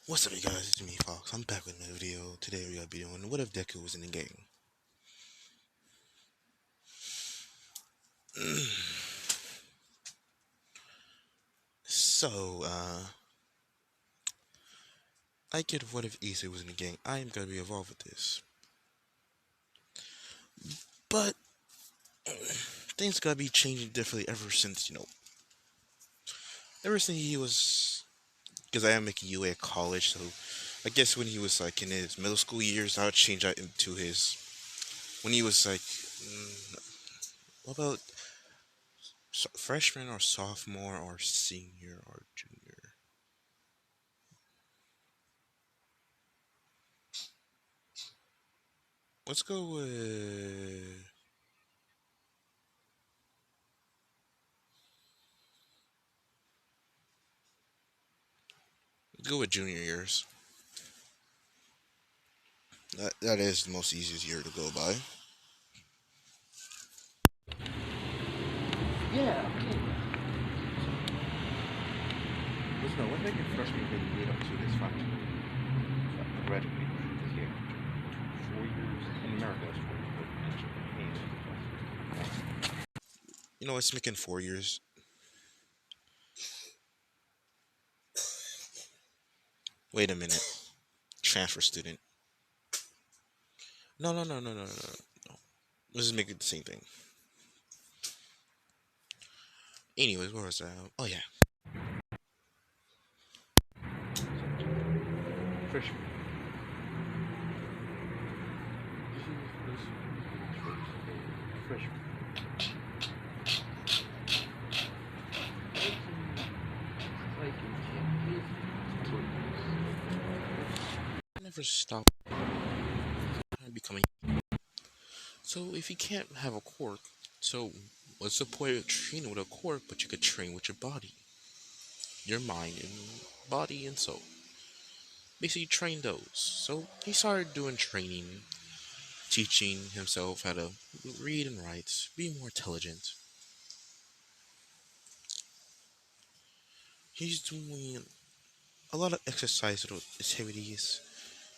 What's up, you guys? It's me, Fox. I'm back with another video. Today, we're gonna be doing what if Deku was in the game. So, I get what if Issa was in the game. I am gonna be involved with this, but things gotta be changing differently ever since ever since he was. Because I am making UA at college, so I guess when he was like in his middle school years, I would change that into his when he was like, what about freshman or sophomore or senior or junior? Let's go with junior years. That is the most easiest year to go by. Yeah, okay. Listen, no, when they get freshman year, they lead up to his final graduating this year. 4 years in America, that's 4 years, but in Japan, It's making 4 years. Wait a minute. Transfer student. No, no, no, no, no, no, no. No. Let's just make it the same thing. Anyways, where was that? Oh yeah. freshman. Freshman. I never stop becoming. So if you can't have a quirk, so what's the point of training with a quirk? But you could train with your body, your mind, and body and soul. Basically, train those. So he started doing training, teaching himself how to read and write, be more intelligent. He's doing a lot of exercise activities.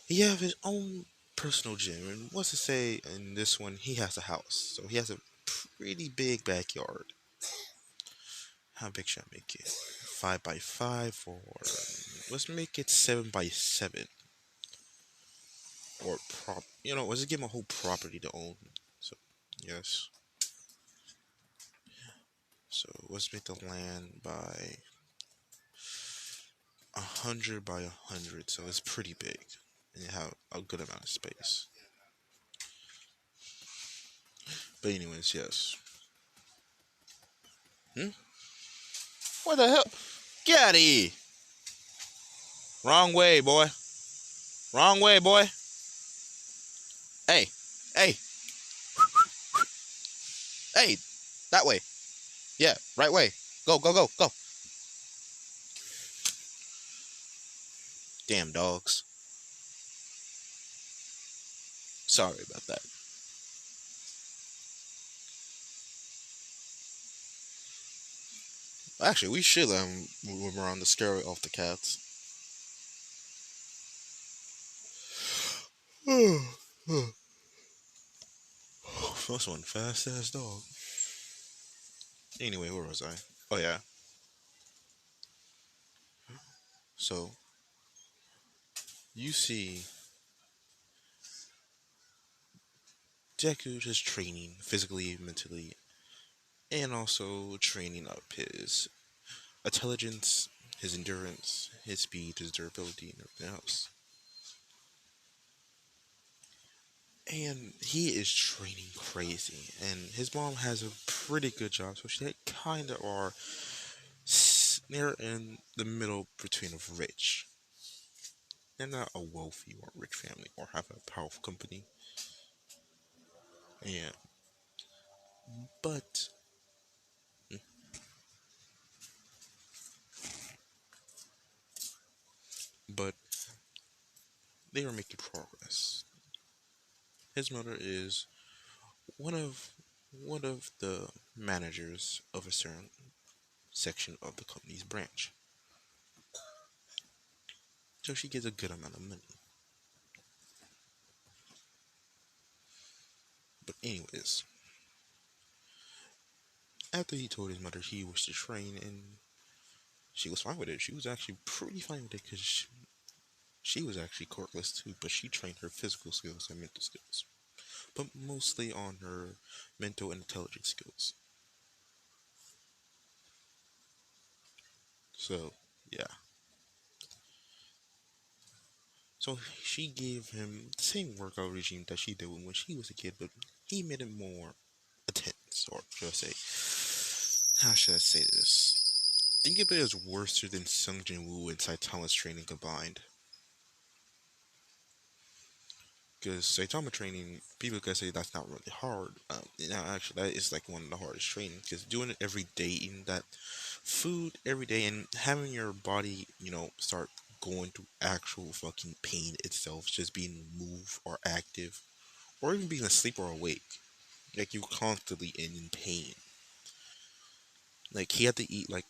He have his own personal gym, and what's to say in this one he has a house, so he has a pretty big backyard. How big should I make it? 5 by 5, or let's make it 7 by 7, or let's give him a whole property to own. So yes, so let's make the land by 100 by 100, so it's pretty big, and you have a good amount of space. But anyways, yes. Hmm? What the hell? Get out of here! Wrong way, boy. Wrong way, boy. Hey, hey, hey, that way. Yeah, right way. Go, go, go, go. Damn dogs. Sorry about that. Actually, we should let him move around to scare off the cats. First one, fast ass dog. Anyway, where was I? Oh yeah. So you see Deku just training physically, mentally, and also training up his intelligence, his endurance, his speed, his durability, and everything else. And he is training crazy. And his mom has a pretty good job, so she kind of are near in the middle between of rich. They're not a wealthy or rich family or have a powerful company. Yeah, but but they are making progress. His mother is one of one of the managers of a certain section of the company's branch. so she gets a good amount of money. But anyways, after he told his mother he was to train, and she was fine with it. She was actually pretty fine with it because she was actually courtless too, but she trained her physical skills and mental skills, but mostly on her mental and intelligence skills. So yeah, so she gave him the same workout regime that she did when she was a kid, but he made it more intense, or should I say, how should I say this? Think of it as worse than Sung Jin Woo and Saitama's training combined. Because Saitama training, people can say that's not really hard. Actually, that is like one of the hardest training. Because doing it every day, eating that food every day, and having your body, start going through actual fucking pain itself, just being moved or active, or even being asleep or awake, like you constantly in pain. Like he had to eat like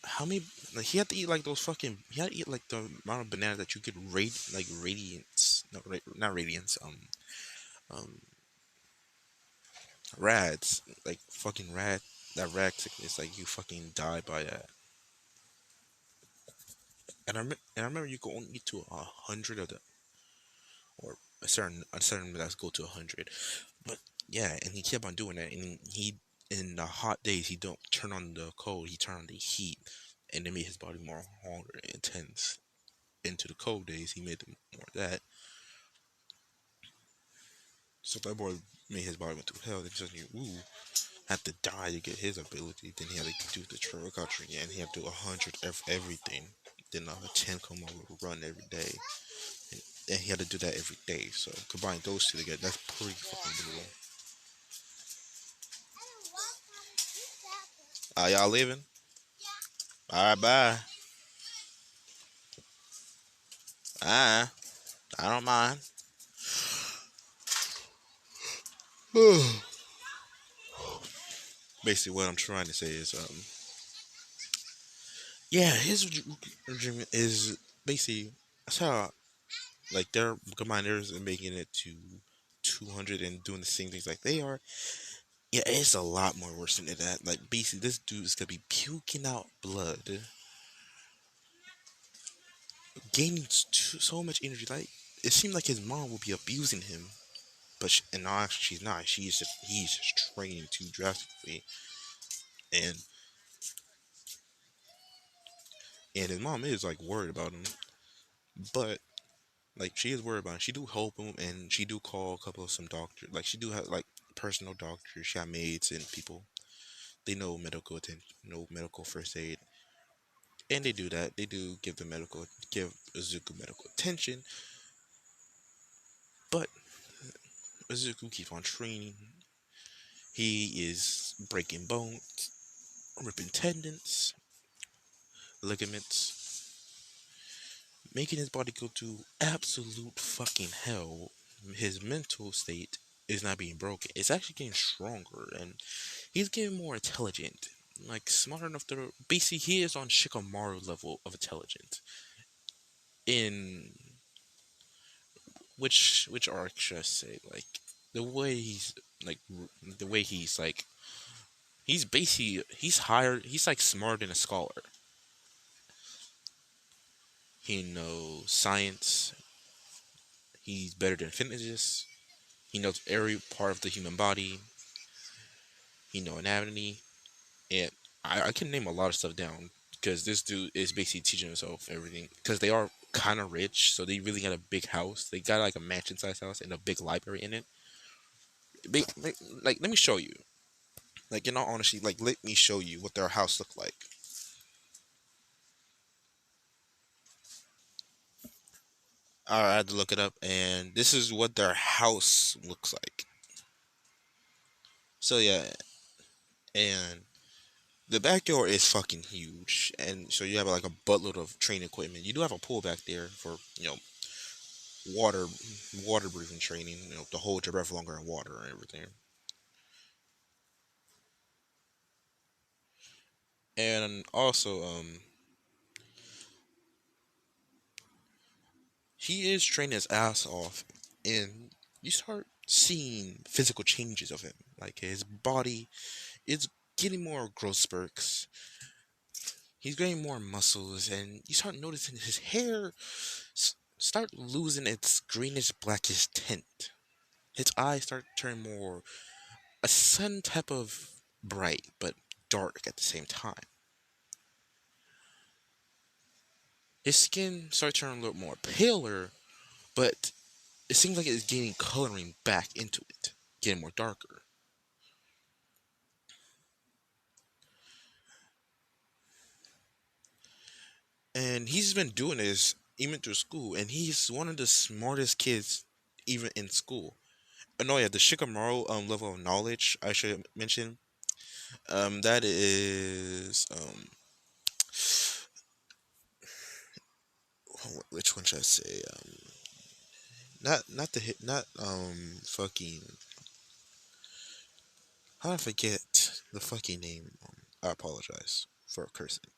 how many? Like he had to eat like those fucking. He had to eat like the amount of bananas that you could like radiance, no, not radiance. Um, rads, like fucking rad. That rad sickness, like you fucking die by that. And I remember you could only get to 100 of them, or a certain that's go to 100. But yeah, and he kept on doing that, and he in the hot days he don't turn on the cold, he turned on the heat, and it made his body more harder and intense. Into the cold days, he made them more of that. So that boy made his body went through hell. Then suddenly, ooh, had to die to get his ability. Then he had to do the trail country, and he had to do 100 everything. Then a 10 come over run every day, and he had to do that every day. So combine those two together, that's pretty fucking brutal. Y'all leaving? All right, bye. Ah, I don't mind. Basically, what I'm trying to say is, yeah, his regime is basically that's how like they're combiners and making it to 200 and doing the same things like they are. Yeah, it's a lot more worse than that. Like basically, this dude is gonna be puking out blood, gaining so much energy. Like it seemed like his mom would be abusing him, but and no, actually she's not. He's just training too drastically, and his mom is like worried about him, but like she is worried about him. She do help him, and she do call a couple of some doctors. Like she do have like personal doctors. She got maids and people. They know medical attention, know medical first aid, and they do that. They do give Izuku medical attention, but Izuku keeps on training. He is breaking bones, ripping tendons, ligaments, making his body go to absolute fucking hell. His mental state is not being broken. It's actually getting stronger, and he's getting more intelligent. Like smart enough to basically he is on Shikamaru level of intelligence. In which arc should I say? Like the way he's like the way he's like he's basically he's higher. He's like smarter than a scholar. He knows science. He's better than fitness. He knows every part of the human body. He knows anatomy, and I can name a lot of stuff down because this dude is basically teaching himself everything. Because they are kind of rich, so they really got a big house. They got like a mansion-sized house and a big library in it. Big, like let me show you. Like in all honesty, like let me show you what their house looked like. All right, I had to look it up, and this is what their house looks like. So yeah, and the backyard is fucking huge, and so you have like a buttload of training equipment. You do have a pool back there for water water breathing training, to hold your breath longer in water and everything. And also, he is training his ass off, and you start seeing physical changes of him. Like his body is getting more growth spurts. He's getting more muscles, and you start noticing his hair start losing its greenish blackish tint. His eyes start turning more a sun type of bright, but dark at the same time. His skin starts turning a little more paler, but it seems like it's gaining coloring back into it, getting more darker. And he's been doing this even through school, and he's one of the smartest kids even in school. Oh no, yeah, the Shikamaru level of knowledge I should mention. That is which one should I say? Not the hit, not fucking. How did I forget the fucking name? I apologize for cursing.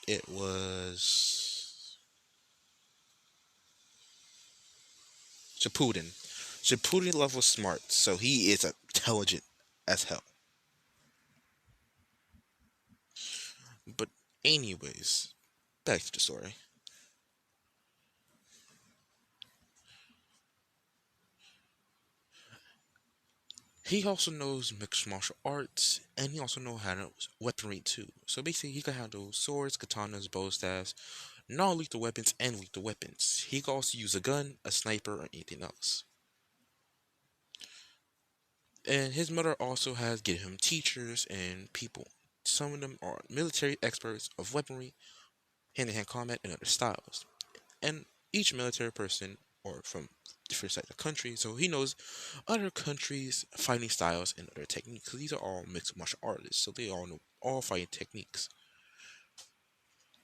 It was Shippuden. Shippuden level smart, so he is intelligent as hell. But anyways, back to the story. He also knows mixed martial arts, and he also knows how to weaponry too. So basically, he can handle swords, katanas, bow staffs, non-lethal weapons, and lethal weapons. He can also use a gun, a sniper, or anything else. And his mother also has given him teachers and people. Some of them are military experts of weaponry, hand-to-hand combat, and other styles. And each military person, or from different sides of the country, so he knows other countries' fighting styles and other techniques. So these are all mixed martial artists, so they all know all fighting techniques,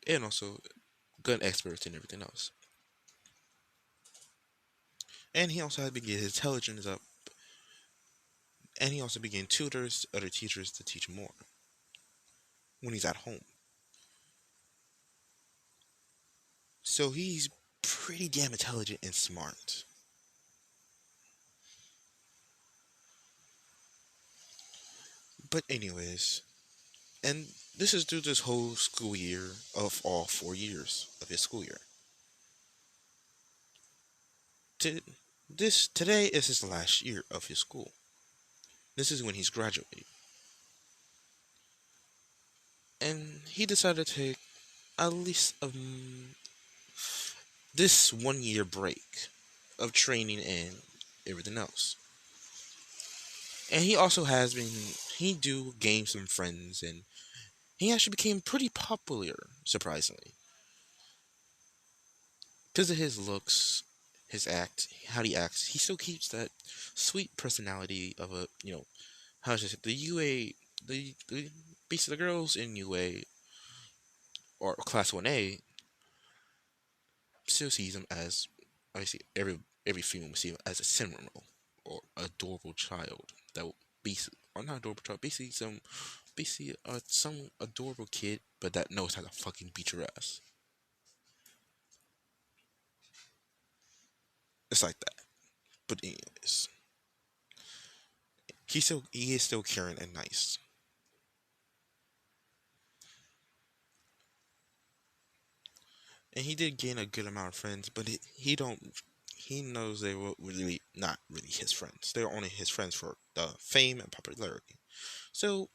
and also gun experts and everything else. And he also had to get his intelligence up, and he also began tutors, other teachers to teach him more when he's at home. So he's pretty damn intelligent and smart. But anyways, and this is through this whole school year of all 4 years of his school year. To, this today is his last year of his school. This is when he's graduating, and he decided to take at least this 1 year break of training and everything else. And he also has been he do gain some friends, and he actually became pretty popular, surprisingly, because of his looks, his act, how he acts. He still keeps that sweet personality of a how should I say the UA the basically the girls in UA or Class 1A still sees him as obviously every female will see him as a cinnamon roll or adorable child that will basically or not adorable child basically some adorable kid but that knows how to fucking beat your ass. It's like that. But anyways, he is still caring and nice. And he did gain a good amount of friends, but he knows they were really not really his friends. They're only his friends for the fame and popularity. So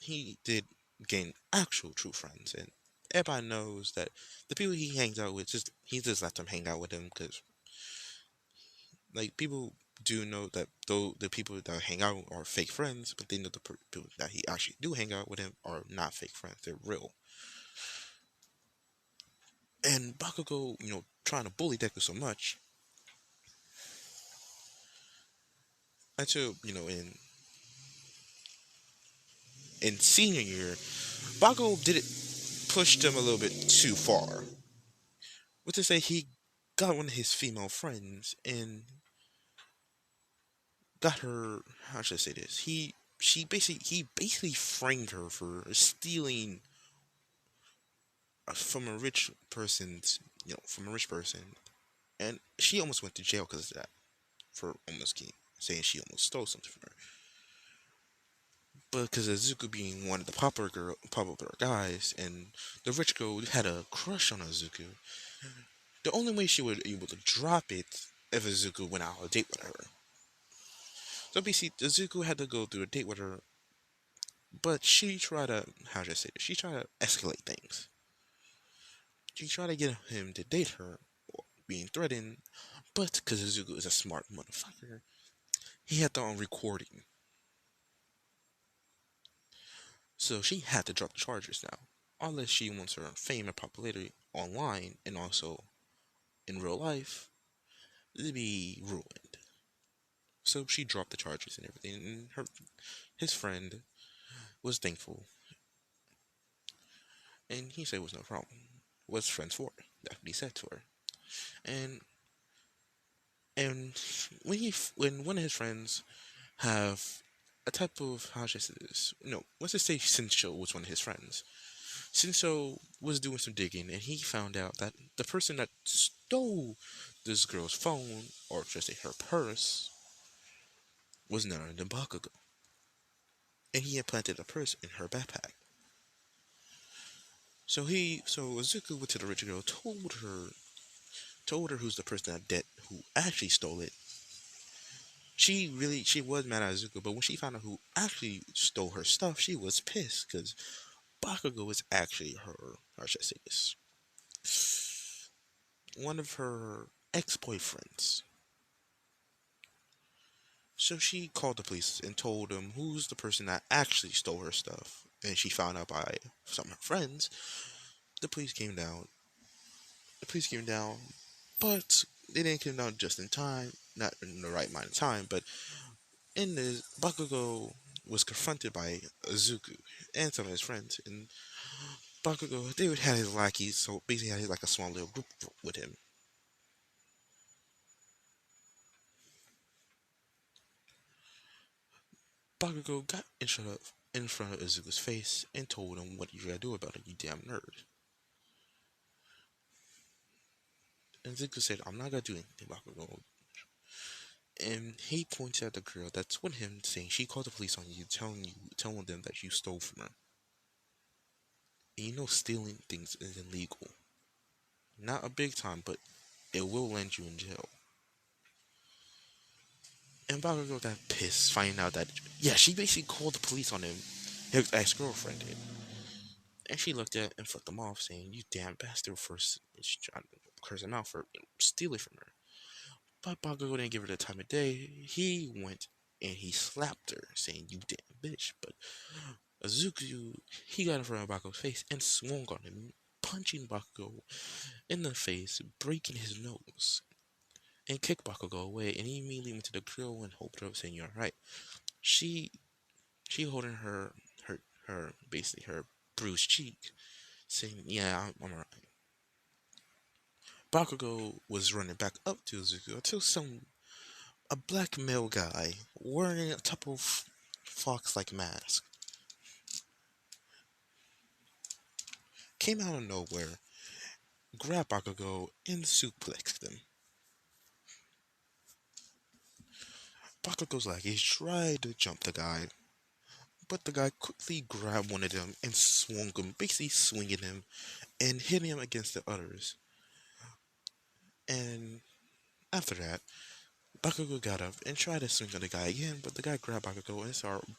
he did gain actual true friends, and everybody knows that the people he hangs out with just he just let them hang out with him because like people do know that though the people that hang out are fake friends, but they know the people that he actually do hang out with him are not fake friends. They're real. And Bakugo, trying to bully Deku so much until in senior year, Bakugo did it pushed him a little bit too far. What to say he got one of his female friends and got her. How should I say this? He basically framed her for stealing from a rich person's from a rich person, and she almost went to jail because of that, for saying she almost stole something from her. But because of Zuko being one of the popular guys, and the rich girl had a crush on Zuko, the only way she would be able to drop it if Zuko went out on a date with her. So basically, Zuko had to go through a date with her, but she tried to, how should I say this? She tried to escalate things. She tried to get him to date her, being threatened, but because Zuko is a smart motherfucker, he had that on recording. So she had to drop the charges now, unless she wants her fame and popularity online and also in real life to be ruined. So she dropped the charges and everything, and his friend was thankful, and he said it was no problem. What's friends for? That's what he said to her. And and when one of his friends have a type of, how should I say this? No, let's just say Sincho was one of his friends. Sincho was doing some digging, and he found out that the person that stole this girl's phone, or should I say her purse, was none other than Bakugo. And he had planted a purse in her backpack. So Izuku went to the rich girl, told her who's the person who actually stole it. She was mad at Izuku, but when she found out who actually stole her stuff, she was pissed because Bakugo was actually her, how should I say this, one of her ex-boyfriends. So she called the police and told them who's the person that actually stole her stuff. And she found out by some of her friends. The police came down. The police came down, but they didn't come down just in time, not in the right amount of time. But in this, Bakugo was confronted by Izuku and some of his friends. And Bakugo, they would have his lackeys, so basically had like a small little group with him. Bakugo got in front of Izuku's face and told him what you gotta do about it, you damn nerd. And Izuku said, I'm not gonna do anything, Bakugo. And he points at the girl that's with him, saying she called the police on you, telling them that you stole from her. And stealing things is illegal. Not a big time, but it will land you in jail. And Bakugo got pissed, finding out that, yeah, she basically called the police on him, his ex-girlfriend did. And she looked at and flipped him off, saying, you damn bastard, first. She tried to curse him out for stealing from her. But Bakugo didn't give her the time of day. He went and he slapped her, saying, you damn bitch. But Azuku, he got in front of Bakugo's face and swung on him, punching Bakugo in the face, breaking his nose, and kicked Bakugo away. And he immediately went to the girl and helped her up, saying, you're right. She holding basically her bruised cheek, saying, yeah, I'm alright. Bakugo was running back up to Azuku until a black male guy wearing a type of fox-like mask came out of nowhere, grabbed Bakugo, and suplexed him. Bakugo's like he tried to jump the guy, but the guy quickly grabbed one of them and swung him, basically swinging him and hitting him against the others. And after that, Bakugo got up and tried to swing on the guy again, but the guy grabbed Bakugo and started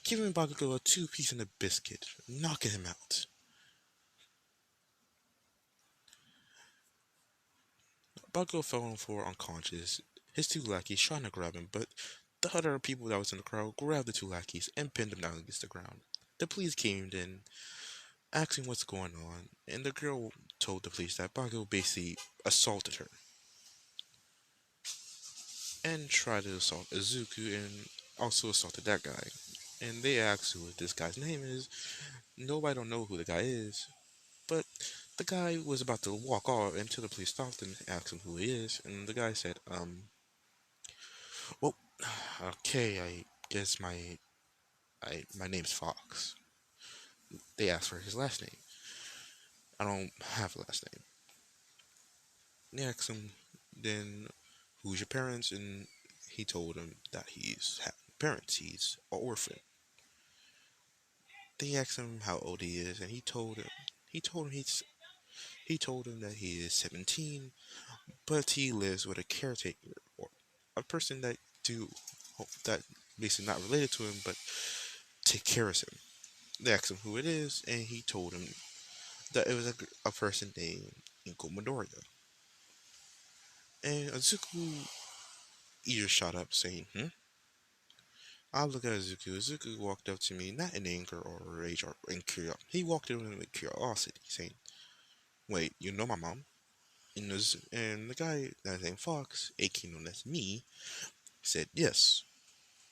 giving Bakugo a two-piece and a biscuit, knocking him out. Bakugo fell on the floor unconscious. His two lackeys trying to grab him, but the other people that was in the crowd grabbed the two lackeys and pinned him down against the ground. The police came in, asking what's going on, and the girl told the police that Bakugo basically assaulted her and tried to assault Izuku and also assaulted that guy. And they asked who this guy's name is. Nobody don't know who the guy is, but the guy was about to walk off until the police stopped and asked him who he is, and the guy said, well, okay, I guess my name's Fox. They asked for his last name. I don't have a last name. They asked him, then, who's your parents? And he told him that he's had parents. He's an orphan. They asked him how old he is, and he told him he told him that he is 17, but he lives with a caretaker or a person that basically not related to him, but take care of him. They asked him who it is, and he told him that it was a person named Inko Midoriya. And Azuku ear shot up, saying, "Hmm." I look at Azuku. Azuku walked up to me, not in anger or rage or in curiosity. He walked in with curiosity, saying, "Wait, you know my mom?" And the guy that named Fox, aka known as me, said, "Yes."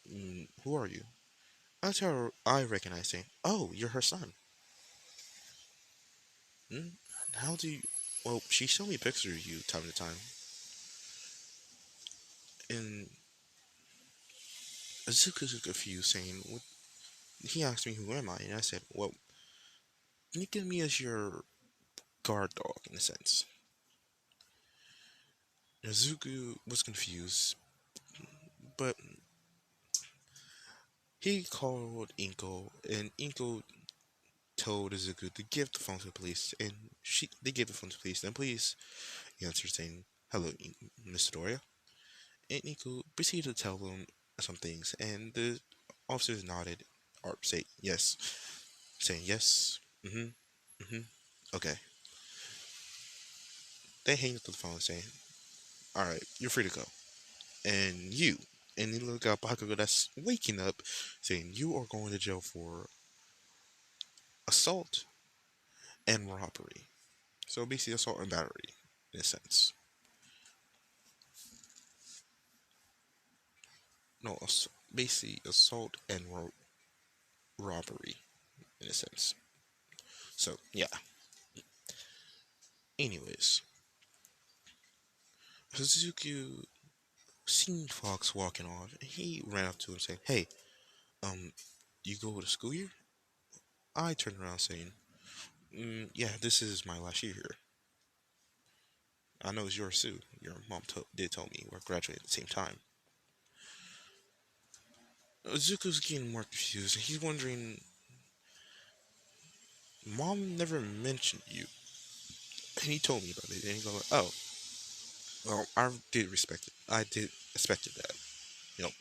Who are you? That's how I recognize, saying, "Oh, you're her son." Hmm? How do you? Well, she showed me pictures of you time to time, and Azuka's confused, saying, "What?" He asked me, "Who am I?" And I said, "Well, think of me as your guard dog, in a sense." Azuku was confused, but he called Inko, and Inko told Azuku to give the phone to the police, and they gave the phone to the police. And police answered saying, "Hello, Mr. Doria." And Inko proceeded to tell them some things, and the officers nodded or say yes, saying yes, mm-hmm, mm-hmm, okay. They hang up the phone saying, "All right, you're free to go." And you, and you look at Bakugo that's waking up, saying you are going to jail for assault and robbery. So basically, assault and battery, in a sense. No, basically assault and robbery, in a sense. So yeah. Anyways, Suzuki seen Fox walking off, and he ran up to him saying, "Hey, um, you go to school here?" I turned around saying, "Yeah, this is my last year here. I know it's yours too. Your mom did tell me we're graduating at the same time." Zuko's getting more confused. He's wondering, Mom never mentioned you. And he told me about it. And he goes, "Oh, well, I did respect it. I did expected that. You know,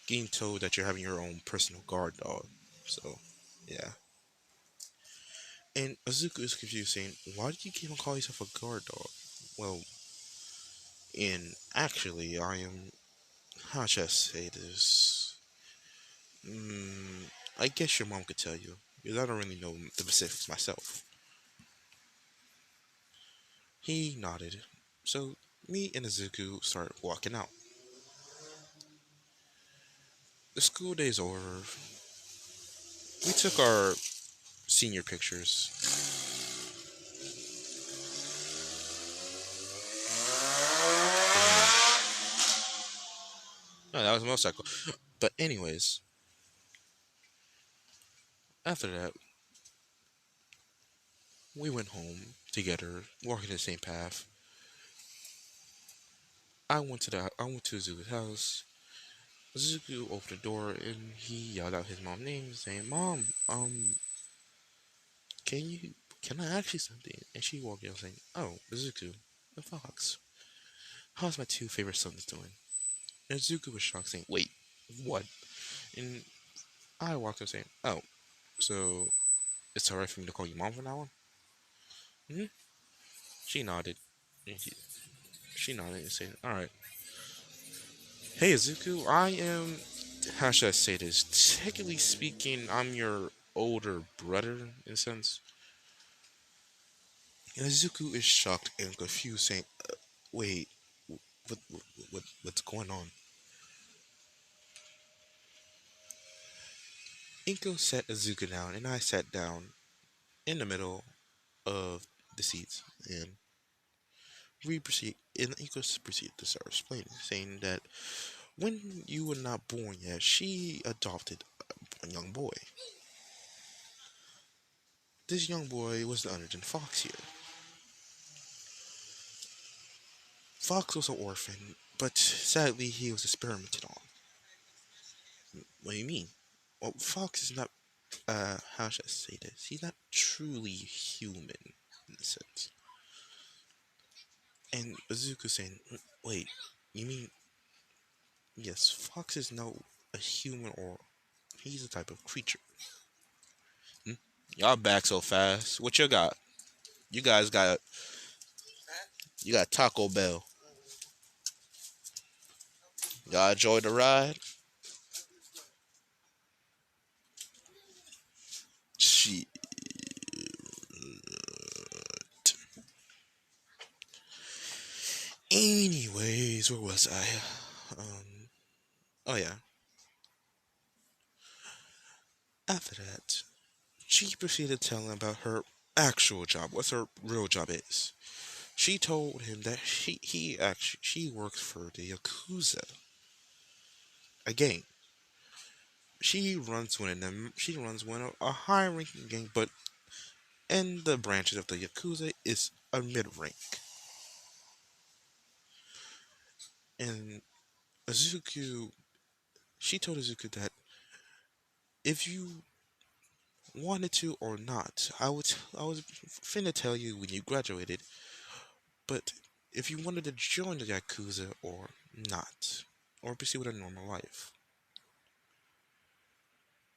getting told that you're having your own personal guard dog. So, yeah." And Azuka is confused, saying, "Why do you keep on calling yourself a guard dog?" Well, and actually, I am, how should I say this? Mm, I guess your mom could tell you, because I don't really know the specifics myself. He nodded. So, me and Azuku started walking out. The school day's over. We took our senior pictures. No, that was a motorcycle. But anyways, after that, we went home together, walking the same path. I went to Azuku's house. Azuku opened the door and he yelled out his mom's name, saying, "Mom, can you can I ask you something?" And she walked in saying, "Oh, Azuku, the fox. How's my two favorite sons doing?" And Azuku was shocked, saying, "Wait, what?" And I walked in saying, "Oh, so it's alright for me to call you mom from now on?" Hmm. She nodded. And she nodded and said, "Alright. Hey, Azuku, I am, how should I say this? Technically speaking, I'm your older brother, in a sense." And Azuku is shocked and confused, saying, "Wait, what's going on?" Inko sat Azuka down, and I sat down in the middle of the seats, and Inko proceeded to start explaining, saying that when you were not born yet, she adopted a young boy. This young boy was the underdog fox here. Fox was an orphan, but sadly he was experimented on. What do you mean? Well, Fox is not, how should I say this? He's not truly human in a sense. And Azuka saying, wait, you mean, yes, Fox is no a human or he's a type of creature. Hmm? Y'all back so fast. What you got? You guys got, you got Taco Bell. Y'all enjoy the ride? Shit. Anyways, where was I? Oh yeah. After that, she proceeded to tell him about her actual job, what her real job is. She told him that she works for the Yakuza. Again, she runs one of a high ranking gang, but in the branches of the Yakuza is a mid rank. And Azuku she told Azuku that if you wanted to or not, I was finna tell you when you graduated, but if you wanted to join the Yakuza or not, or pursue with a normal life.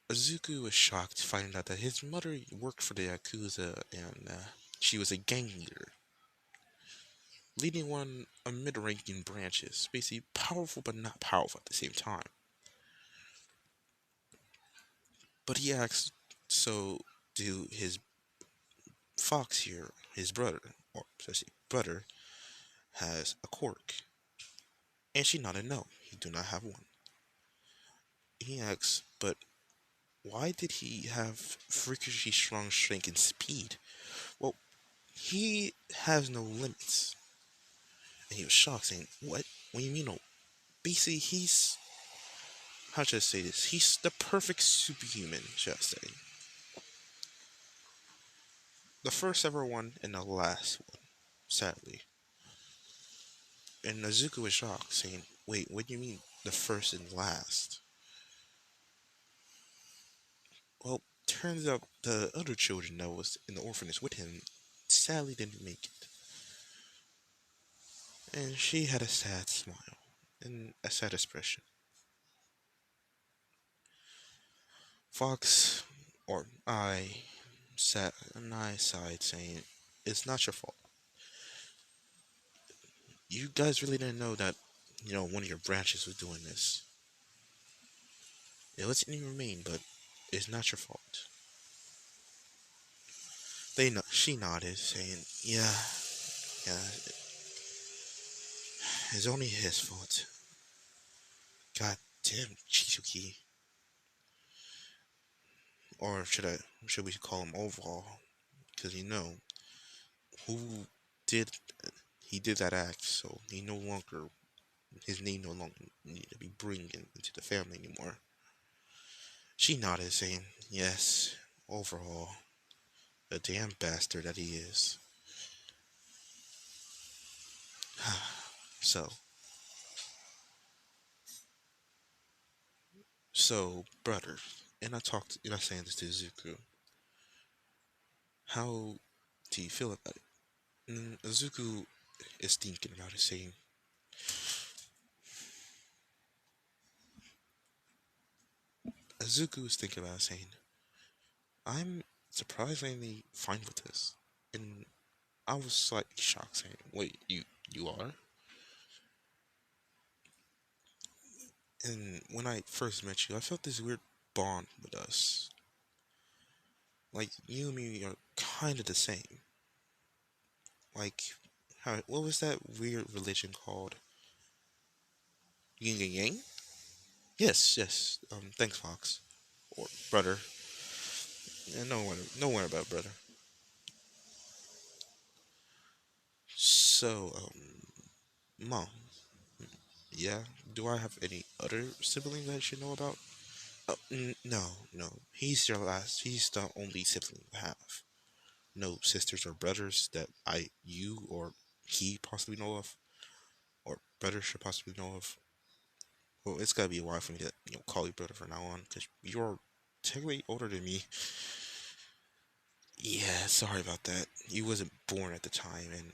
Azuku was shocked finding out that his mother worked for the Yakuza and she was a gang leader, leading one of mid-ranking branches, basically powerful but not powerful at the same time. But he asked, so do his Fox here, his brother, or especially brother, has a quirk? And she nodded no, he do not have one. He asks, but why did he have freakishly strong strength and speed? Well, he has no limits. And he was shocked, saying, what? What do you mean no? Basically, he's, how should I say this? He's the perfect superhuman, should I say. The first ever one and the last one, sadly. And Nazuka was shocked, saying, wait, what do you mean the first and last? Well, turns out the other children that was in the orphanage with him sadly didn't make it. And she had a sad smile and a sad expression. Fox, or I sighed, saying, it's not your fault. You guys really didn't know that, one of your branches was doing this. It wasn't even mean, but it's not your fault. She nodded, saying, yeah, it's only his fault. God damn, Chizuki. Or should we call him overall? Because who did, he did that act, so his name no longer need to be bringing into the family anymore. She nodded, saying, yes, overall, the damn bastard that he is. So, brother, and I saying this to Zuko, how do you feel about it? And Zuko is thinking about it, saying, Zuko is thinking about it, saying, I'm surprisingly fine with this. And I was slightly shocked, saying, wait, you are? And when I first met you, I felt this weird bond with us. Like, you and me are kind of the same. Like, what was that weird religion called? Yin and Yang? Yes, yes. Thanks, Fox. Or brother. Yeah, no one about brother. So, mom, yeah. Do I have any other siblings I should know about? No, no. He's the only sibling I have. No sisters or brothers that you or he possibly know of. or brother should possibly know of. Well, it's gotta be a while for me to call you brother from now on, because you're technically older than me. Yeah, sorry about that. You wasn't born at the time, and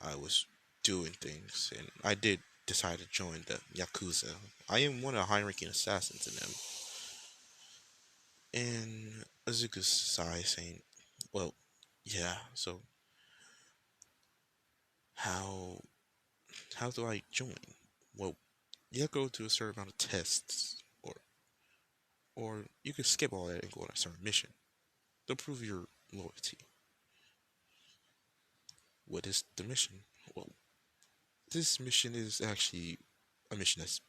I was doing things, and I did decide to join the Yakuza. I am one of the high-ranking assassins in them. And Azuka sigh, saying, "Well, yeah. So how how do I join? Well, you have to go through a certain amount of tests, or you could skip all that and go on a certain mission to prove your loyalty. What is the mission? Well, this mission is actually a mission that's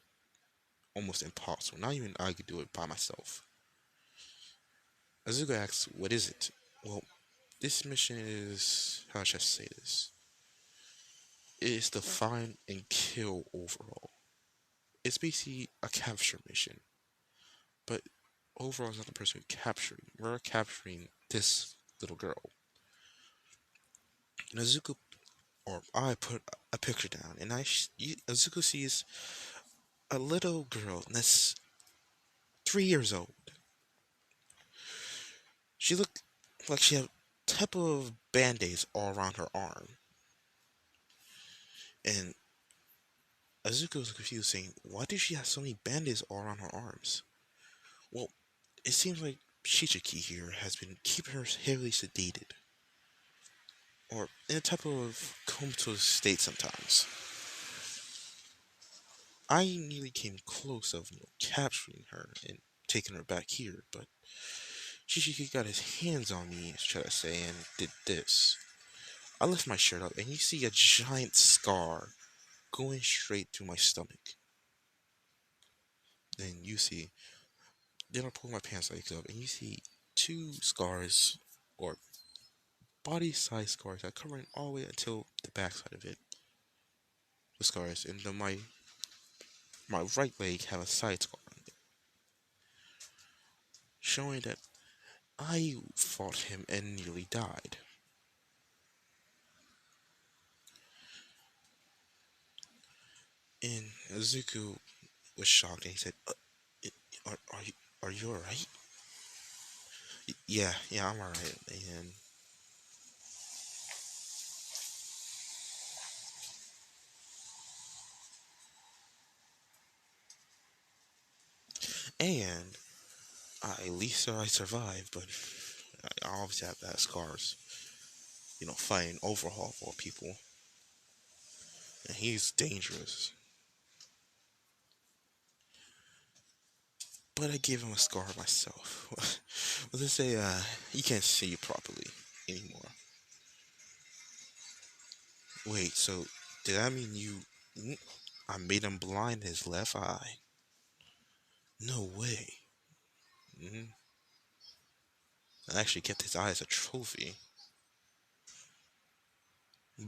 almost impossible. Not even I could do it by myself." Azuka asks, "What is it?" Well, this mission is, how should I say this? It is to find and kill overall. It's basically a capture mission, but overall is not the person we're capturing. We're capturing this little girl. And Azuka, or I put a picture down, and Azuka sees a little girl that's 3 years old. She looked like she had type of band-aids all around her arm. And Azuka was confused, saying, "Why does she have so many band-aids all around her arms?" Well, it seems like Shichiki here has been keeping her heavily sedated, or in a type of comatose state sometimes. I nearly came close of capturing her and taking her back here, but Shichiki got his hands on me, should I say, and did this. I lift my shirt up, and you see a giant scar going straight through my stomach. Then you see, then I pull my pants legs up, and you see two scars, or body-sized scars that covering all the way until the backside of it. The scars, and then my right leg have a side scar on it, showing that I fought him and nearly died. And Azuku was shocked, and he said, are you alright?" Yeah, yeah, I'm alright." And at least I survived, but I obviously have bad scars. Fighting overhaul for people, and he's dangerous. But I gave him a scar myself. Let's say, he can't see you properly anymore. Wait, so did that mean I made him blind in his left eye? No way. Hmm. I actually kept his eye as a trophy.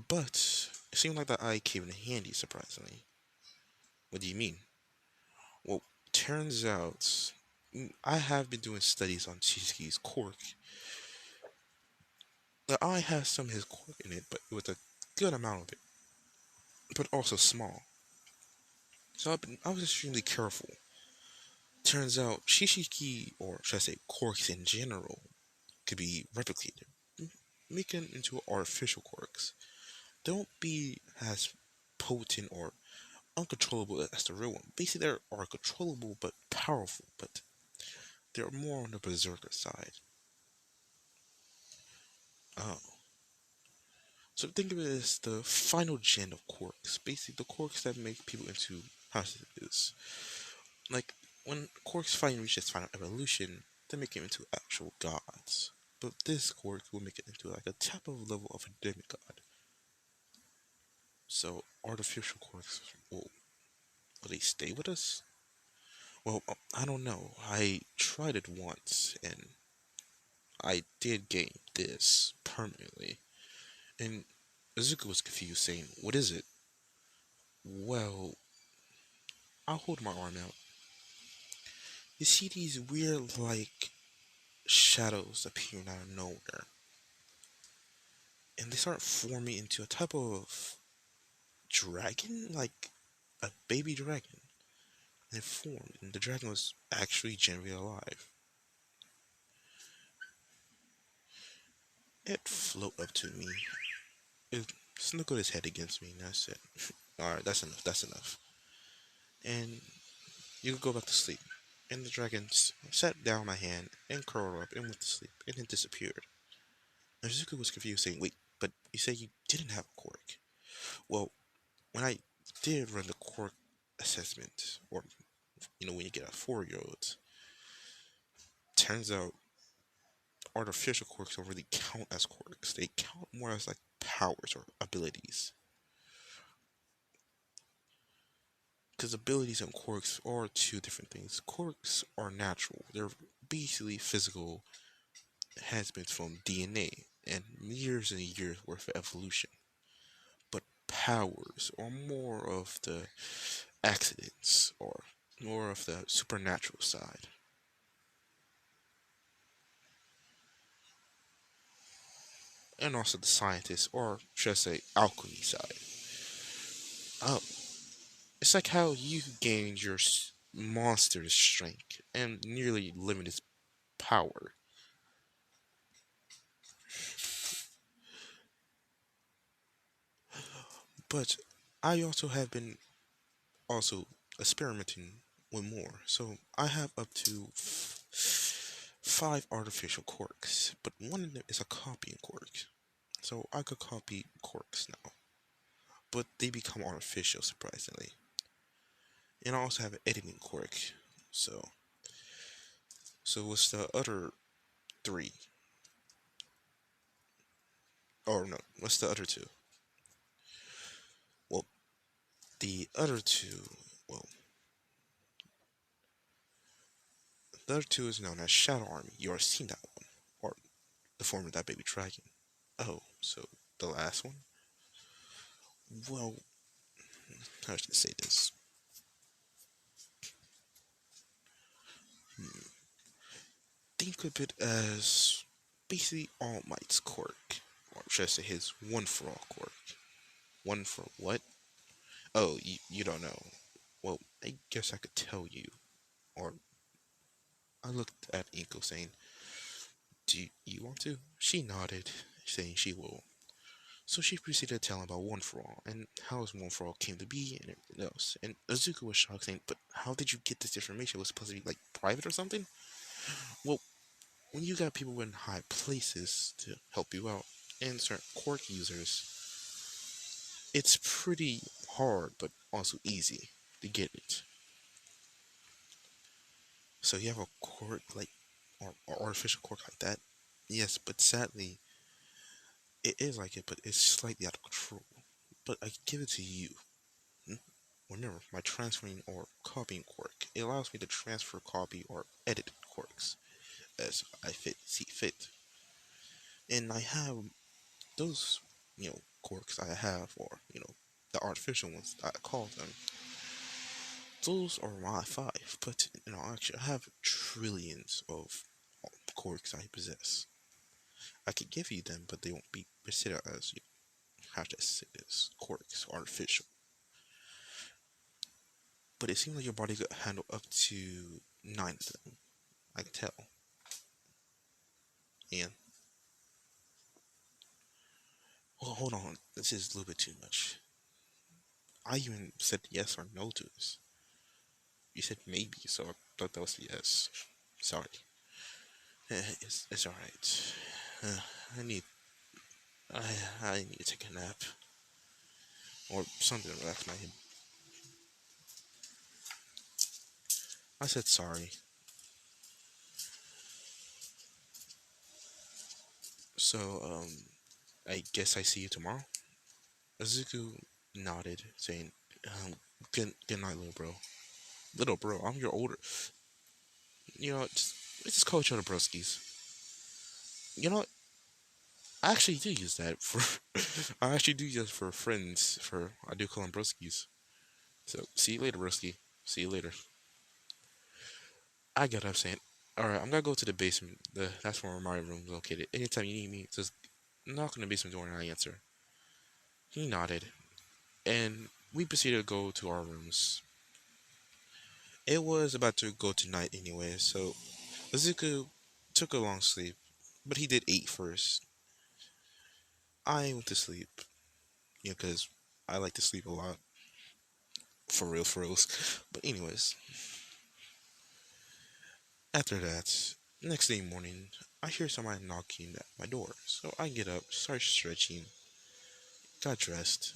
But it seemed like that eye came in handy, surprisingly. What do you mean? Well, turns out I have been doing studies on Chizuki's quirk. The eye has some of his quirk in it, but with a good amount of it, but also small. So I was extremely careful. Turns out Shishiki, or should I say quirks in general, could be replicated, making into artificial quirks. They won't be as potent or uncontrollable as the real one. Basically, they are controllable but powerful, but they're more on the berserker side. Oh. So think of it as the final gen of quirks. Basically, the quirks that make people into, how should I say this? Like, when quirks finally reach its final evolution, they make it into actual gods. But this quirk will make it into like a type of level of a demigod. So artificial quirks will they stay with us? Well, I don't know. I tried it once, and I did gain this permanently. And Azuka was confused, saying, "What is it?" Well, I'll hold my arm out. You see these weird, like, shadows appearing out of nowhere, and they start forming into a type of dragon, like a baby dragon. And it formed, and the dragon was actually genuinely alive. It floated up to me. It snuggled its head against me, and I said, "Alright, that's enough, that's enough." And you could go back to sleep. And the dragon sat down my hand and curled up and went to sleep, and it disappeared. And Shizuku was confused, saying, "Wait, but you said you didn't have a quirk." Well, when I did run the quirk assessment, or when you get a 4-year old, turns out artificial quirks don't really count as quirks. They count more as like powers or abilities. Because abilities and quirks are two different things. Quirks are natural. They're basically physical enhancements from DNA and years worth of evolution. But powers are more of the accidents or more of the supernatural side. And also the scientist, or should I say, alchemy side. Oh, it's like how you gained your monster's strength and nearly limited power. But I also have been also experimenting with more. So I have up to 5 artificial quirks, but one of them is a copying quirk. So I could copy quirks now, but they become artificial surprisingly. And I also have an editing quirk. So what's the other 3? Or no, what's the other 2? Well, the other 2, well, the other 2 is known as Shadow Army. You already seen that one, or the form of that baby dragon. Oh, so the last one? Well, how should I say this? Hmm. Think of it as basically All Might's quirk, or should I say his one for all quirk? One for what? Oh, you don't know. Well, I guess I could tell you. Or I looked at Inko saying, "Do you want to?" She nodded, saying she will. So she proceeded to tell him about One for All and how his One for All came to be and everything else. And Azuka was shocked, saying, "But how did you get this information? It was supposed to be like private or something?" Well, when you got people in high places to help you out and certain quirk users, it's pretty hard but also easy to get it. So you have a quirk like or artificial quirk like that. Yes, but sadly it is like it, but it's slightly out of control. But I give it to you. Hmm? Remember, my transferring or copying quirk. It allows me to transfer, copy, or edit quirks as I see fit. And I have those, quirks I have, or, the artificial ones I call them. Those are my 5, but, actually I have trillions of quirks I possess. I could give you them, but they won't be considered as, how to say this, quirks, artificial. But it seems like your body could handle up to 9 of them. I can tell. And, well, hold on, this is a little bit too much. I even said yes or no to this. You said maybe, so I thought that was a yes. Sorry. It's alright. Uh, I need I I need to take a nap or something to relax my head. I said sorry. So I guess I see you tomorrow. Azuku nodded, saying, good night, little bro." Little bro, I'm your older. Just call each other broskies. You know, I actually do use that for. I actually do use for friends. I do call them broskies. So see you later, broski. See you later. I got up saying, "All right, I'm gonna go to the basement. That's where my room is located. Anytime you need me, just knock on the basement door and I answer." He nodded. and we proceeded to go to our rooms. It was about to go to night anyway, so Azuka took a long sleep, but he did eat first. I went to sleep, because I like to sleep a lot, for real, for reals. But anyways, after that, next day morning, I hear somebody knocking at my door. So I get up, start stretching, got dressed.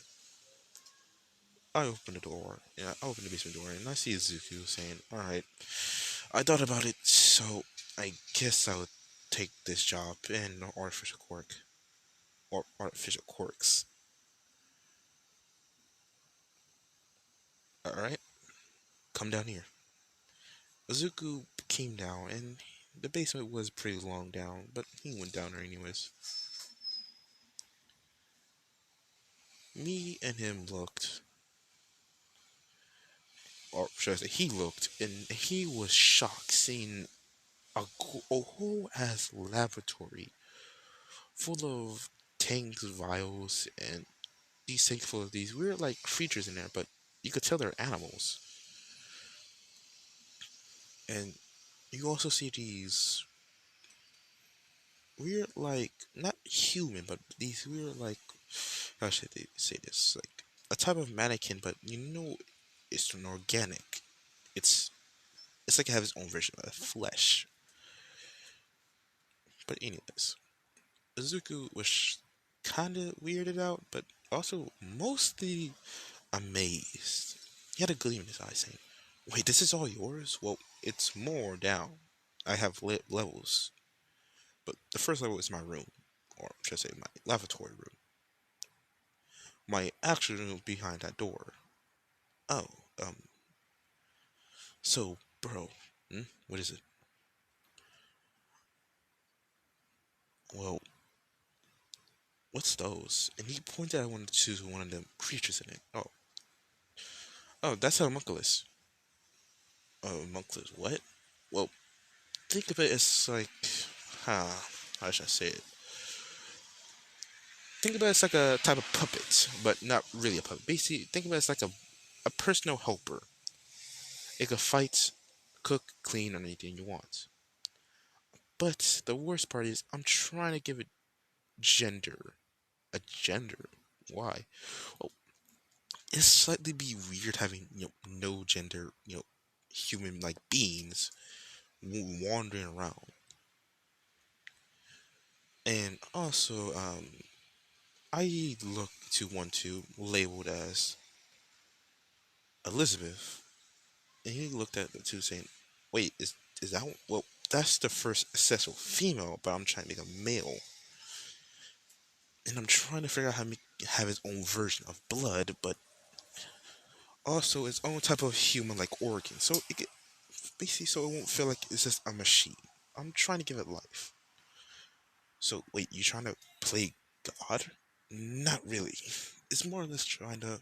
I open the door, yeah, I open the basement door, and I see Izuku saying, "Alright, I thought about it, so I guess I would take this job in artificial quirk, or artificial quirks. Alright, come down here." Izuku came down, and the basement was pretty long down, but he went down there anyways. Me and him looked, or should I say, he looked, and he was shocked seeing a whole ass laboratory full of tanks, vials, and these tanks full of these weird like creatures in there, but you could tell they're animals. And you also see these weird like not human, but these weird like how should they say this? Like a type of mannequin, but it's an organic. It's it's like it has its own version of flesh. But anyways, Izuku was kind of weirded out, but also mostly amazed. He had a gleam in his eye saying, "Wait, this is all yours? Well, it's more down. I have levels. But the first level is my room, or should I say my lavatory room. My actual room behind that door. Oh, um, so, bro, what is it? Well, what's those?" And he pointed at one of the creatures in it. Oh, that's a homunculus. Oh, homunculus, what? Well, think of it as like, huh, how should I say it? Think about it as like a type of puppet, but not really a puppet. Basically, think about it as like a personal helper. It could fight, cook, clean, or anything you want. But the worst part is, I'm trying to give it gender. A gender. Why? Well, it's slightly be weird having no gender, human like beings wandering around. And also, I look to one to labeled as Elizabeth, and he looked at the two saying, "Wait, is that one? Well, that's the first accessible female, but I'm trying to make a male, and I'm trying to figure out how to have his own version of blood, but also its own type of human like organ, so basically so it won't feel like it's just a machine. I'm trying to give it life. So wait, you trying to play God? Not really. It's more or less trying to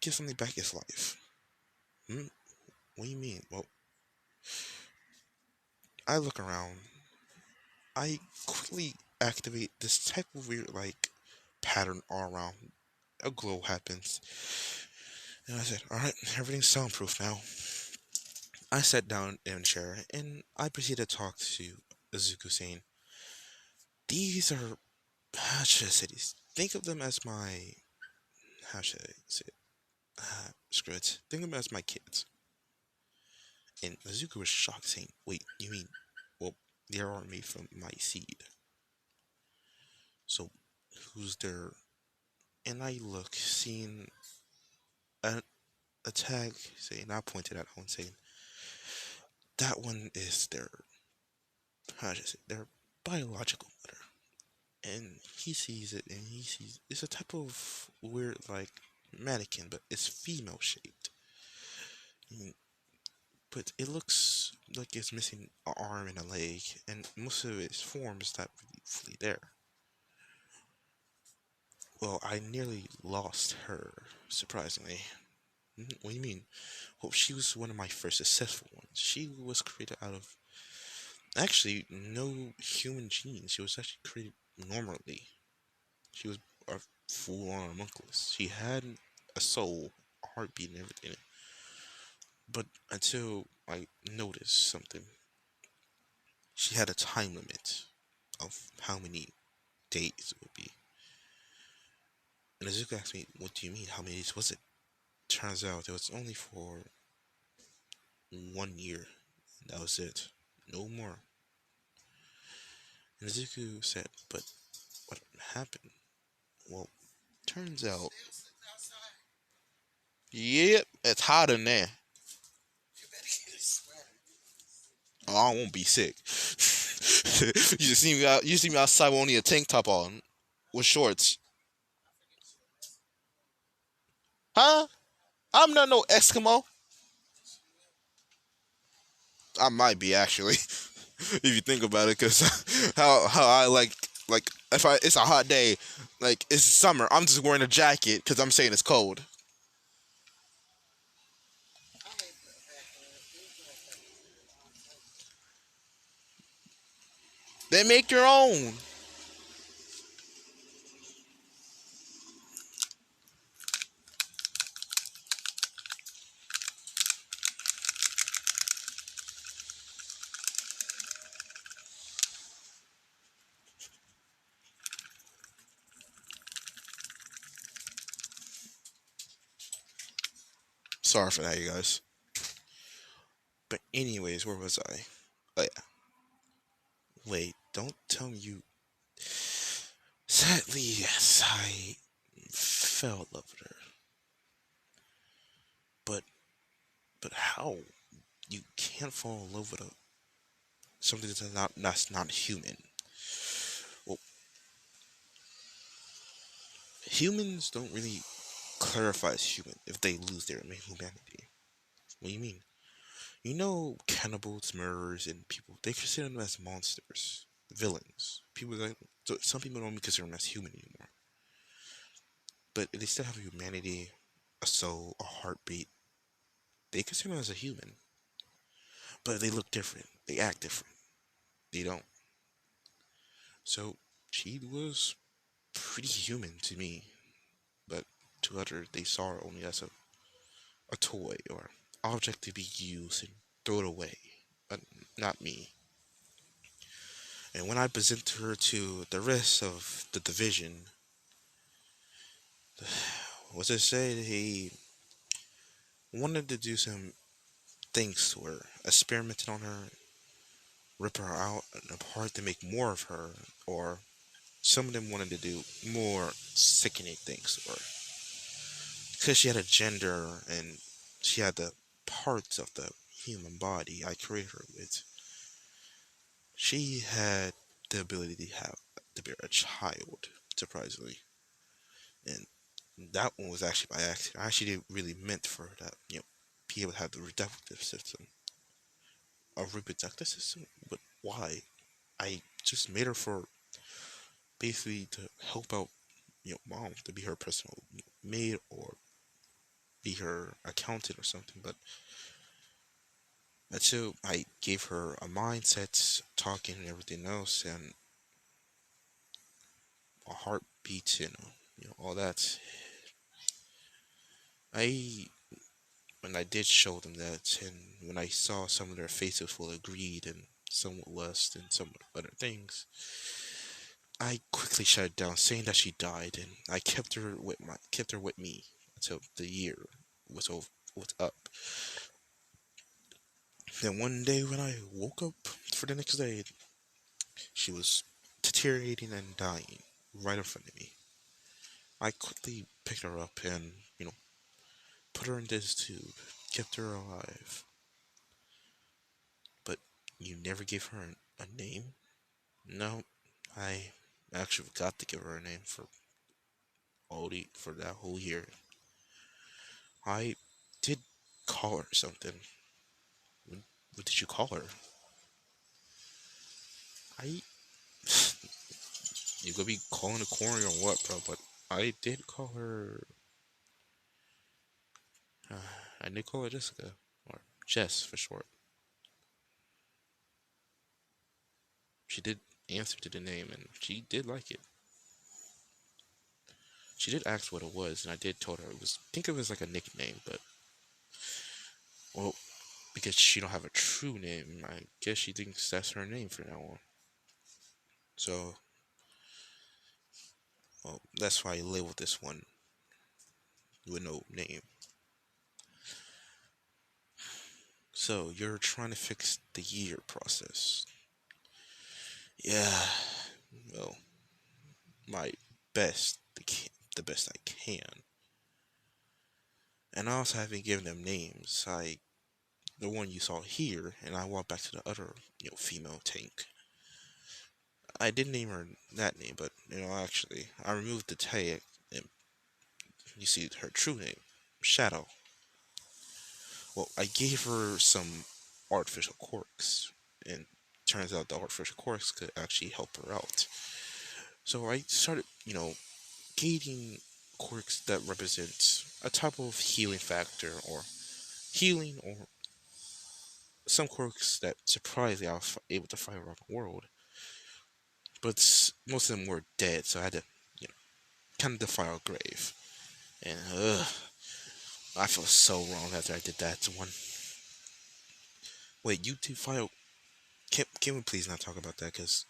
give something back its life. Hmm? What do you mean? Well, I look around. I quickly activate this type of weird like pattern all around. A glow happens, and I said, "All right, everything's soundproof now." I sat down in a chair and I proceeded to talk to Azuku, saying, "These are how should I say these? Think of them as my how should I say it? Screw it. Think of them as my kids." And Azuku was shocked, saying, "Wait, you mean? Well, they aren't made from my seed. So who's their?" And I look, seeing a, a tag saying, I pointed at one saying, "That one is their how should I say their biological mother." And he sees it, and he sees it's a type of weird like mannequin, but it's female shaped. And, but it looks like it's missing an arm and a leg, and most of its form is not really fully there. Well, I nearly lost her, surprisingly. What do you mean? Well, she was one of my first successful ones. She was created out of actually no human genes. She was actually created normally. She was a full-on homunculus. She had a soul, a heartbeat, and everything. But until I noticed something, she had a time limit of how many days it would be. And Azuka asked me, "What do you mean? How many days was it?" Turns out it was only for 1 year. That was it. No more. And Azuku said, "But what happened?" Well, turns out, yep, it's hot in there. Oh, I won't be sick. You just see me out. You see me outside with only a tank top on, with shorts. Huh? I'm not no Eskimo. I might be actually, if you think about it, because how I like if I it's a hot day, like it's summer, I'm just wearing a jacket because I'm saying it's cold. Then make your own. Sorry for that, you guys. But anyways, where was I? Oh yeah. Wait, don't tell me you. Sadly, yes, I fell in love with her. But but how? You can't fall in love with something that's not human. Well, humans don't really clarify as human if they lose their humanity. What do you mean? You know, cannibals, murderers, and people, they consider them as monsters, villains. People like, so some people don't consider them as human anymore. But they still have humanity, a soul, a heartbeat. They consider them as a human. But they look different. They act different. They don't. So she was pretty human to me. But to others, they saw her only as a toy or object to be used and throw it away. But not me. And when I presented her to the rest of the division, what's it say? He wanted to do some things to her, experimented on her, rip her out and apart to make more of her, or some of them wanted to do more sickening things to her. Because she had a gender and she had the parts of the human body I created her with, she had the ability to bear a child, surprisingly. And that one was actually by accident. I actually didn't really meant for her to, be able to have the reproductive system. A reproductive system? But why? I just made her for basically to help out, mom, to be her personal maid or be her accountant or something. But until I gave her a mindset, talking and everything else, and a heartbeat, all that, I when I did show them that, and when I saw some of their faces full of greed and somewhat lust and some other things, I quickly shut it down, saying that she died, and I kept her with me until the year was up. Then one day when I woke up for the next day, she was deteriorating and dying right in front of me. I quickly picked her up and, put her in this tube, kept her alive. But you never gave her a name? No, I actually forgot to give her a name for that whole year. I did call her something. What did you call her? I You could be calling the corny or what, bro? But I did call her. Uh, I did call her Jessica or Jess for short. She did answer to the name, and she did like it. She did ask what it was, and I did told her it was. Think of it as like a nickname, but well, because she don't have a true name, I guess she thinks that's her name from now on. So, well, that's why I labeled this one with no name. So you're trying to fix the year process. Yeah, well, my best, the best I can. And I also haven't given them names. The one you saw here, and I walked back to the other, female tank. I did name her that name, but actually, I removed the tag, and you see her true name, Shadow. Well, I gave her some artificial quirks, and turns out the artificial quirks could actually help her out. So I started, gating quirks that represent a type of healing factor or healing or some quirks that surprisingly I was able to find around the world. But most of them were dead, so I had to, you know, kind of defile a grave. And I felt so wrong after I did that one. Wait, you defile? Can we please not talk about that? Because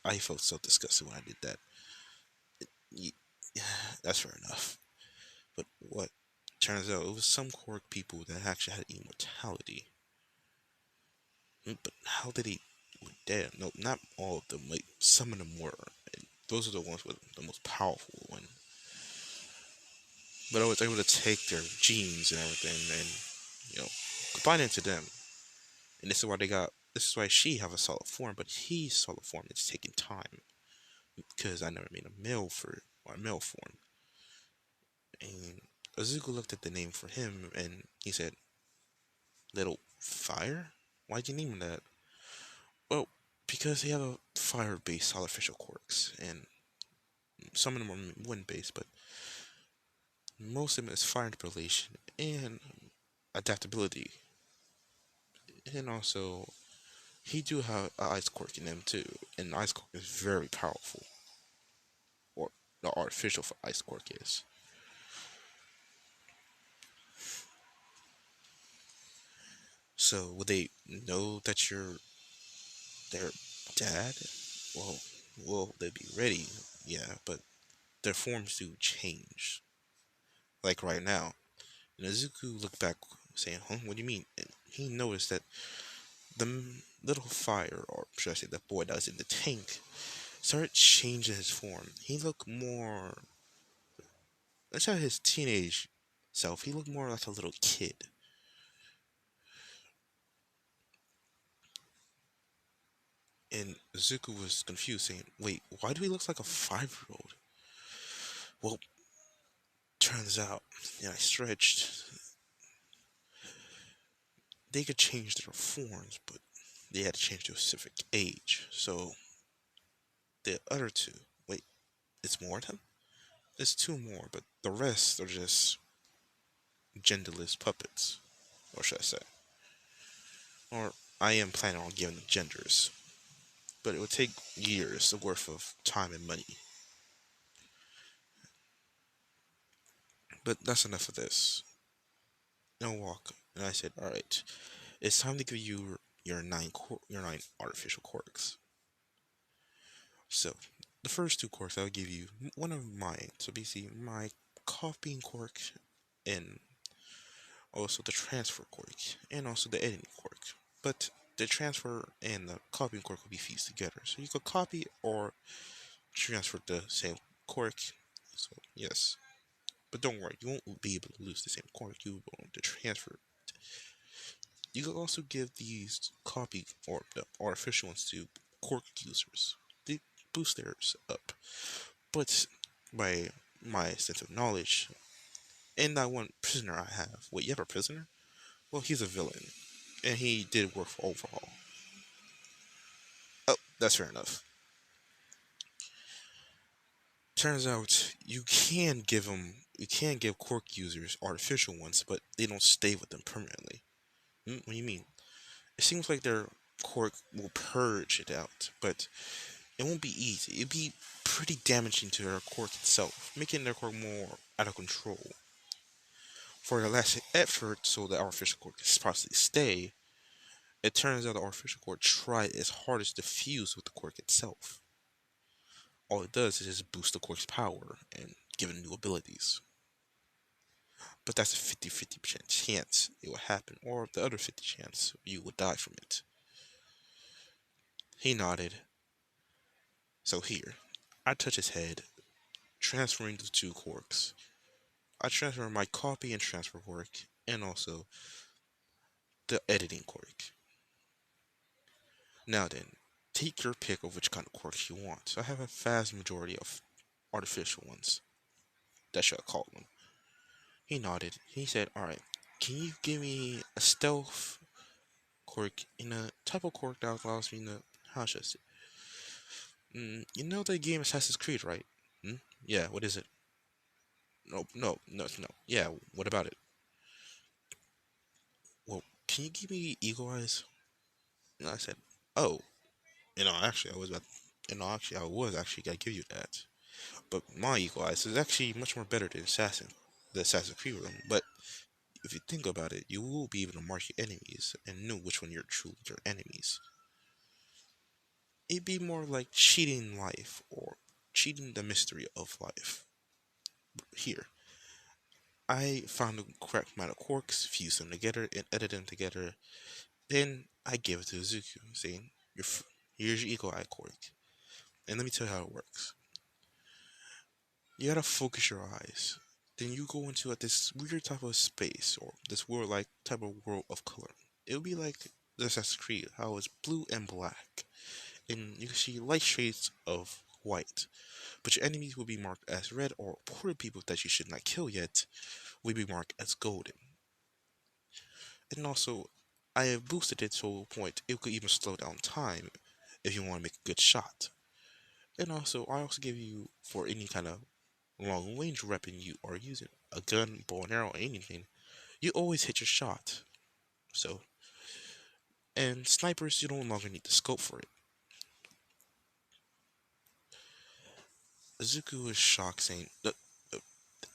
I felt so disgusted when I did that. Ye- That's fair enough. But what turns out it was some quirk people that actually had immortality. But how did he were dead? No, not all of them. Like some of them were. And those are the ones with the most powerful one. But I was able to take their genes and everything and combine it into them. And this is why they got. This is why she have a solid form, but he's solid form. It's taking time because I never made a male for or a male form. And Azuko looked at the name for him and he said, "Little Fire? Why'd you name him that?" Well, because he have a fire-based artificial quirks, and some of them are wind-based, but most of them is fire manipulation and adaptability. And also, he do have an ice quirk in them too, and ice quirk is very powerful, or the artificial for ice quirk is. So, would they know that you're their dad? Well, will they be ready? Yeah, but their forms do change. Like right now, Nezuko looked back, saying, "Huh? What do you mean?" And he noticed that little fire, or should I say, the boy that was in the tank, started changing his form. He looked more, let's say, his teenage self. He looked more like a little kid. And Zuko was confused, saying, "Wait, why do he look like a 5-year-old?" Well, turns out, I stretched. They could change their forms, but they had to change to a specific age. So the other two, wait, it's more of them? It's two more, but the rest are just genderless puppets, or should I say? Or I am planning on giving them genders, but it would take years worth of time and money. But that's enough of this. No walk, and I said, "All right, it's time to give you your nine artificial quirks." So the first two quirks I'll give you one of mine. So basically, my copying quirk and also the transfer quirk and also the editing quirk. But the transfer and the copying quirk will be fused together. So you could copy or transfer the same quirk. So yes. But don't worry, you won't be able to lose the same quirk. You will be able to transfer. You can also give these copy or the artificial ones to quirk users. They boost theirs up. But by my extensive knowledge, and that one prisoner I have. Wait, you have a prisoner? Well, he's a villain, and he did work for Overhaul. Oh, that's fair enough. Turns out you can give quirk users artificial ones, but they don't stay with them permanently. What do you mean? It seems like their quirk will purge it out, but It won't be easy. It'd be pretty damaging to their quirk itself, making their quirk more out of control. For the last effort, so the artificial quirk can possibly stay, it turns out the artificial quirk tried its hardest to fuse with the quirk itself. All it does is just boost the quirk's power and give it new abilities. But that's a 50-50% chance it will happen, or the other 50 chance you will die from it. He nodded. So here, I touch his head, transferring the two quirks. I transfer my copy and transfer quirk, and also the editing quirk. Now then, take your pick of which kind of quirks you want. So I have a vast majority of artificial ones. That should I call them. He nodded. He said, "Alright, can you give me a stealth quirk in a type of quirk that allows me to, how should I say? You know the game Assassin's Creed, right? Yeah, what is it? No, no, no, no. Yeah, what about it? Well, can you give me Eagle Eyes?" And I said, "Oh, actually, I was actually gonna give you that. But my Eagle Eyes is actually much more better than the Assassin's Creed one. But if you think about it, you will be able to mark your enemies and know which one you're truly your enemies. It'd be more like cheating life or cheating the mystery of life. Here, I found the correct amount of quarks, fused them together, and edited them together. Then I gave it to Izuku, saying, Here's your Eagle Eye quark. And let me tell you how it works. You gotta focus your eyes. Then you go into this weird type of space or this world like type of world of color. It'll be like the Assassin's Creed, how it's blue and black. And you can see light shades of white. But your enemies will be marked as red, or poor people that you should not kill yet will be marked as golden. And also, I have boosted it to a point it could even slow down time if you want to make a good shot. And also, I also give you, for any kind of long range weapon you are using, a gun, bow and arrow, anything, you always hit your shot. So, and snipers, you no longer need the scope for it. Izuku was shocked, saying,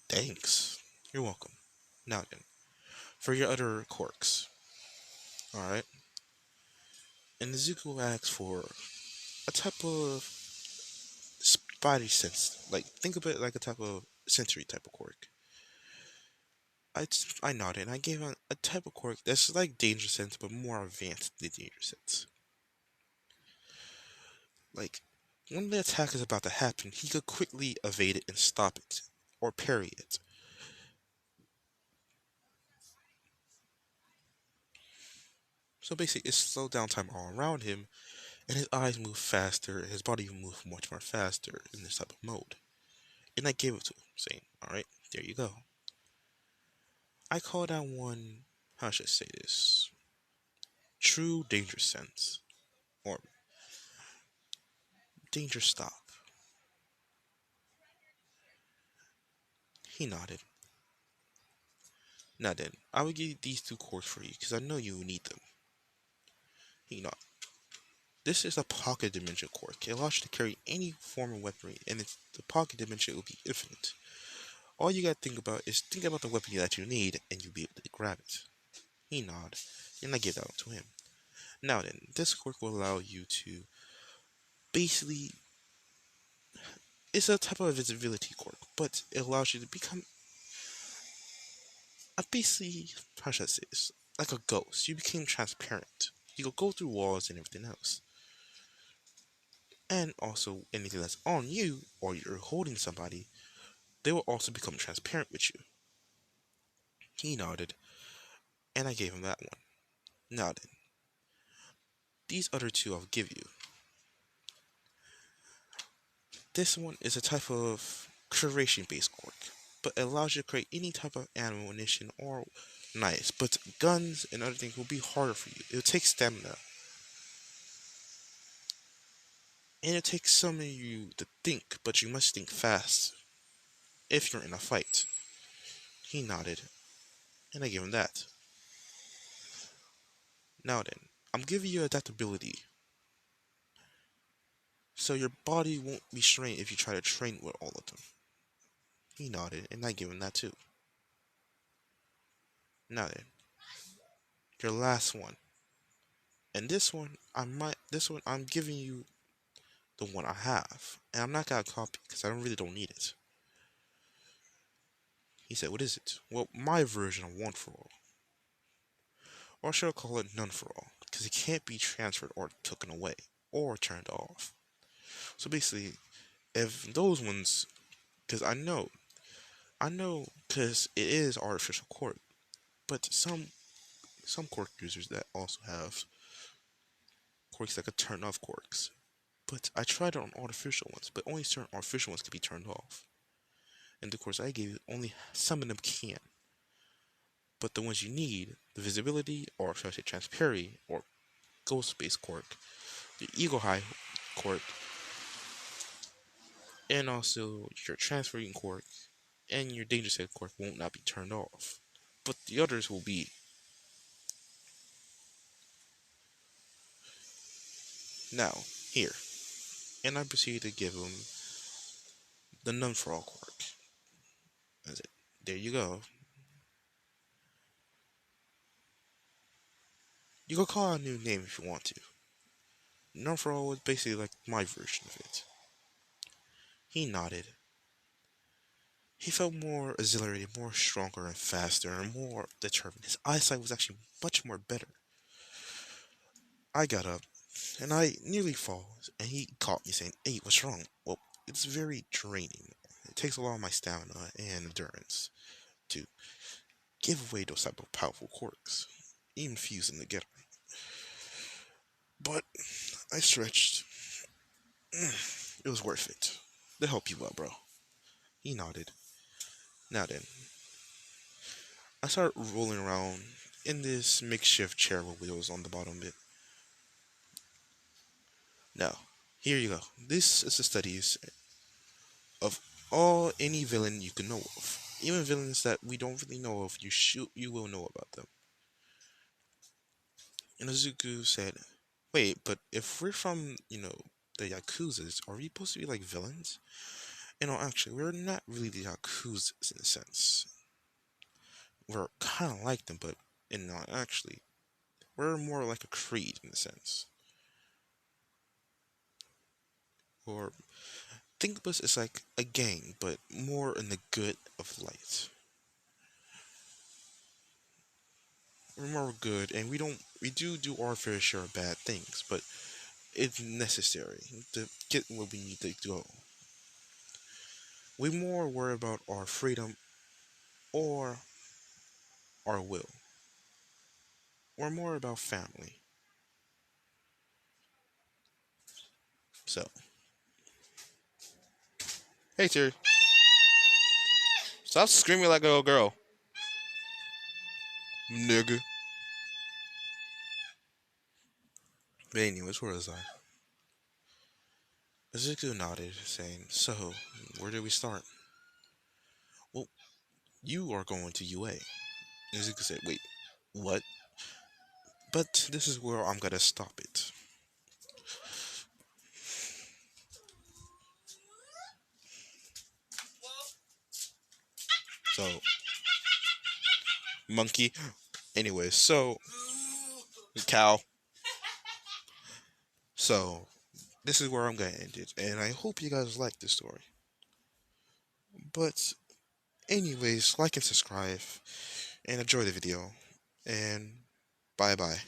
Thanks. You're welcome. Now then, for your other quirks, alright? And Izuku asks for a type of spidey sense. Like, think of it like a type of sensory type of quirk. I nodded and I gave him a type of quirk that's like danger sense but more advanced than danger sense. Like, when the attack is about to happen, he could quickly evade it and stop it, or parry it. So basically, it slowed down time all around him, and his eyes move faster, and his body move much more faster in this type of mode. And I gave it to him, saying, Alright, there you go. I call that one, how should I say this? True danger sense, or danger stop. He nodded. Now then, I will give you these two cores for you, because I know you need them. He nodded. This is a pocket dimension quirk. It allows you to carry any form of weaponry, and the pocket dimension will be infinite. All you gotta think about is think about the weapon that you need, and you'll be able to grab it. He nodded, and I give that one to him. Now then, this quirk will allow you to basically, it's a type of visibility quirk, but it allows you to become a basically, how should I say this? Like a ghost. You became transparent. You could go through walls and everything else. And also, anything that's on you, or you're holding somebody, they will also become transparent with you. He nodded, and I gave him that one. Now then, these other two I'll give you. This one is a type of curation based quirk, but it allows you to create any type of ammunition or knives, but guns and other things will be harder for you. It'll take stamina, and it'll take some of you to think, but you must think fast if you're in a fight. He nodded, and I gave him that. Now then, I'm giving you adaptability. So your body won't be strained if you try to train with all of them. He nodded, and I gave him that too. Now then, your last one. And this one I'm giving you the one I have. And I'm not gonna copy because I really don't need it. He said, what is it? Well, my version of one for all. Or should I call it none for all? Because it can't be transferred or taken away or turned off. So basically, if those ones, because I know, because it is artificial cork, but some cork users that also have corks that could turn off corks. But I tried it on artificial ones, but only certain artificial ones can be turned off. And the course I gave you, only some of them can. But the ones you need, the visibility, or should I say transparency, or ghost space cork, the eagle high cork, and also your transferring cork, and your danger set cork won't not be turned off. But the others will be. Now, here. And I proceed to give him the none for all cork. That's it. There you go. You can call it a new name if you want to. None for all was basically like my version of it. He nodded. He felt more exhilarated, more stronger and faster, and more determined. His eyesight was actually much more better. I got up, and I nearly fall, and he caught me saying, "Hey, what's wrong?" Well, it's very draining. It takes a lot of my stamina and endurance to give away those type of powerful quirks, even fuse them together. But I stretched. It was worth it. To help you out, bro. He nodded. Now then, I started rolling around in this makeshift chair with wheels on the bottom of it. Now, here you go. This is the studies of all any villain you can know of. Even villains that we don't really know of, you will know about them. And Azuku said, "Wait, but if we're from, the Yakuzas, are we supposed to be like villains?" Actually, we're not really the Yakuzas in a sense. We're kind of like them, but actually, we're more like a creed in a sense. Or think of us as like a gang, but more in the good of light. We're more good, and we do our fair share of bad things, but it's necessary to get where we need to go. We more worry about our freedom or our will. We're more about family. So, hey Terry, stop screaming like a little girl, nigga. But anyways, where was I? Azuku nodded, saying, "So, where do we start?" Well, you are going to UA. Azuku said, "Wait, what?" But this is where I'm gonna stop it. So, monkey. Anyway, so cow. So this is where I'm gonna end it, and I hope you guys like this story. But anyways, like and subscribe, and enjoy the video, and bye bye.